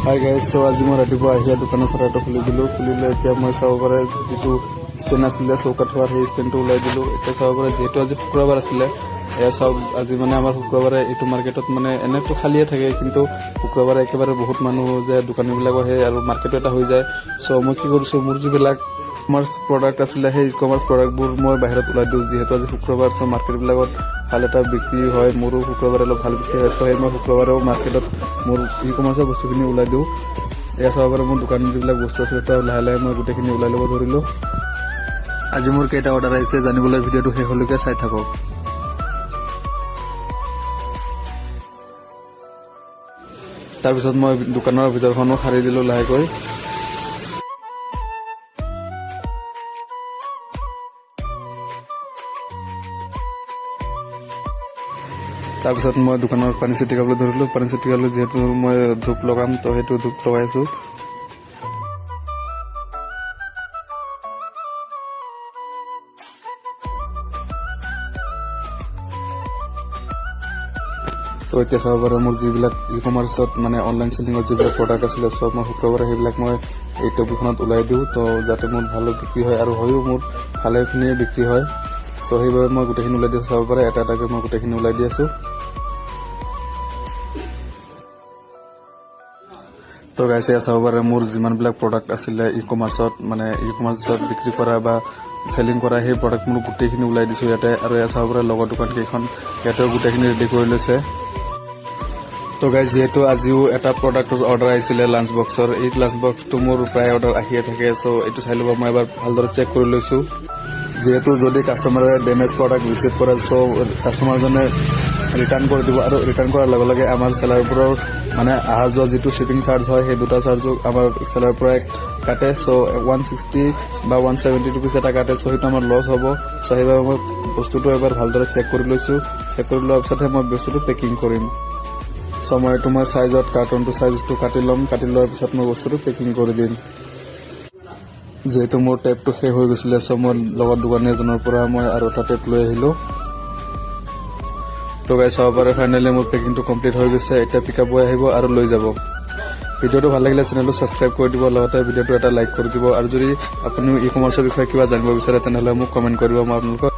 Hi guys, চ' আজি মই ৰাতিপুৱা আহিয়া দোকানৰ চাটাৰটো খুলি দিলোঁ। খুলিলে এতিয়া মই চাব পাৰে যিটো ষ্টেণ্ড আছিলে চৌকাত থোৱাৰ, সেই ষ্টেণ্ডটো ওলাই দিলোঁ। এতিয়া চাব পাৰে যিহেতু আজি শুক্ৰবাৰ আছিলে, এয়া চাওক আজি মানে আমাৰ শুক্ৰবাৰে এইটো মাৰ্কেটত মানে এনেতো খালিয়ে থাকে, কিন্তু শুক্ৰবাৰে একেবাৰে বহুত মানুহ যে দোকানীবিলাক আহে আৰু মাৰ্কেটো এটা হৈ যায়। চ' মই কি কৰিছোঁ, মোৰ যিবিলাক কমাৰ্চ প্ৰডাক্ট আছিলে সেই কমাৰ্চ প্ৰডাক্টবোৰ মই বাহিৰত ওলাই দিওঁ। যিহেতু আজি শুক্ৰবাৰ, চ' মাৰ্কেটবিলাকত ভাল এটা বিক্ৰী হয়, মোৰো শুক্ৰবাৰে অলপ ভাল বিক্ৰী হয়। চ' সেই মই শুক্ৰবাৰেও মাৰ্কেটত মোৰ ই কমাৰ্চৰ বস্তুখিনি ওলাই দিওঁ। এয়া চাব পাৰে মোৰ দোকানত যিবিলাক বস্তু আছিলে তাৰ লাহে লাহে মই গোটেইখিনি ওলাই ল'ব ধৰিলোঁ। আজি মোৰ কেইটা অৰ্ডাৰ আহিছে জানিবলৈ ভিডিঅ'টো শেষলৈকে চাই থাকক। তাৰপিছত মই দোকানৰ ভিতৰখনো সাৰি দিলোঁ লাহেকৈ। তাৰপিছত মই দোকানত পানী ছিটিকাবলৈ ধৰিলোঁ। পানী ছিটিকালোঁ যিহেতু মই ধূপ লগাম, তো সেইটো ধূপ লগাইছোঁ। তো এতিয়া চাব পাৰে মোৰ যিবিলাক ই কমাৰ্চত মানে অনলাইন চেলিঙত যিবিলাক প্ৰডাক্ট আছিলে চব মই শুক্ৰবাৰে সেইবিলাক মই এই টেবুলখনত ওলাই দিওঁ, তো যাতে মোৰ ভালো বিক্ৰী হয় আৰু হয়ো মোৰ ভালেখিনিয়ে বিক্ৰী হয়। চ' সেইবাবে মই গোটেইখিনি ওলাই দি চাব পাৰে, এটা এটাকৈ মই গোটেইখিনি ওলাই দি আছোঁ। তো গাইজ এয়া চাব পাৰে মোৰ যিমানবিলাক প্ৰডাক্ট আছিলে ই কমাৰ্চত বিক্ৰী কৰা বা চেলিং কৰা, সেই প্ৰডাক্ট মোৰ গোটেইখিনি ওলাই দিছোঁ ইয়াতে। আৰু এয়া চাব পাৰে লগৰ দোকানকেইখন ইয়াতেও গোটেইখিনি ৰেডি কৰি লৈছে। তো গাইজ যিহেতু আজিও এটা প্ৰডাক্টৰ অৰ্ডাৰ আহিছিলে লাঞ্চ বক্সৰ, এই লাঞ্চ বক্সটো মোৰ প্ৰায় অৰ্ডাৰ আহিয়ে থাকে। চ' এইটো চাই ল'ব, মই এবাৰ ভালদৰে চেক কৰি লৈছোঁ। যিহেতু যদি কাষ্টমাৰে ডেমেজ প্ৰডাক্ট ৰিচিভ কৰে, চ' কাষ্টমাৰজনে ৰিটাৰ্ণ কৰি দিব। আৰু ৰিটাৰ্ণ কৰাৰ লগে লগে আমাৰ চেলাৰবোৰৰ মানে অহা যোৱা যিটো শ্বিপিং চাৰ্জ হয়, সেই দুটা চাৰ্জো আমাৰ চেলাৰৰ পৰাই কাটে। চ' 160 বা 170 ৰুপিজ এটা কাটে। চ' সেইটো আমাৰ লছ হ'ব। চ' সেইবাবে মই বস্তুটো এবাৰ ভালদৰে চেক কৰি লৈছোঁ। চেক কৰি লোৱাৰ পিছতহে মই বস্তুটো পেকিং কৰিম। চ' মই এইটো মই চাইজত কাৰ্টনটো চাইজটো কাটি ল'ম। কাটি লোৱাৰ পিছত মই বস্তুটো পেকিং কৰি দিম। যিহেতু মোৰ টেপটো শেষ হৈ গৈছিলে, চ' মই লগৰ দোকানী এজনৰ পৰা মই আৰু এটা টেপ লৈ আহিলোঁ। তো গাইজ চাব পাৰে ফাইনেলি মোৰ পেকিংটো কমপ্লিট হৈ গৈছে। এতিয়া পিক আপ বয় আহিব আৰু লৈ যাব। ভিডিঅ'টো ভাল লাগিলে চেনেলটো ছাবস্ক্ৰাইব কৰি দিব, লগতে ভিডিঅ'টো এটা লাইক কৰি দিব। আৰু যদি আপুনিও ই কমাৰ্চৰ বিষয়ে কিবা জানিব বিচাৰে তেনেহ'লে মোক কমেণ্ট কৰিব, মই আপোনালোকক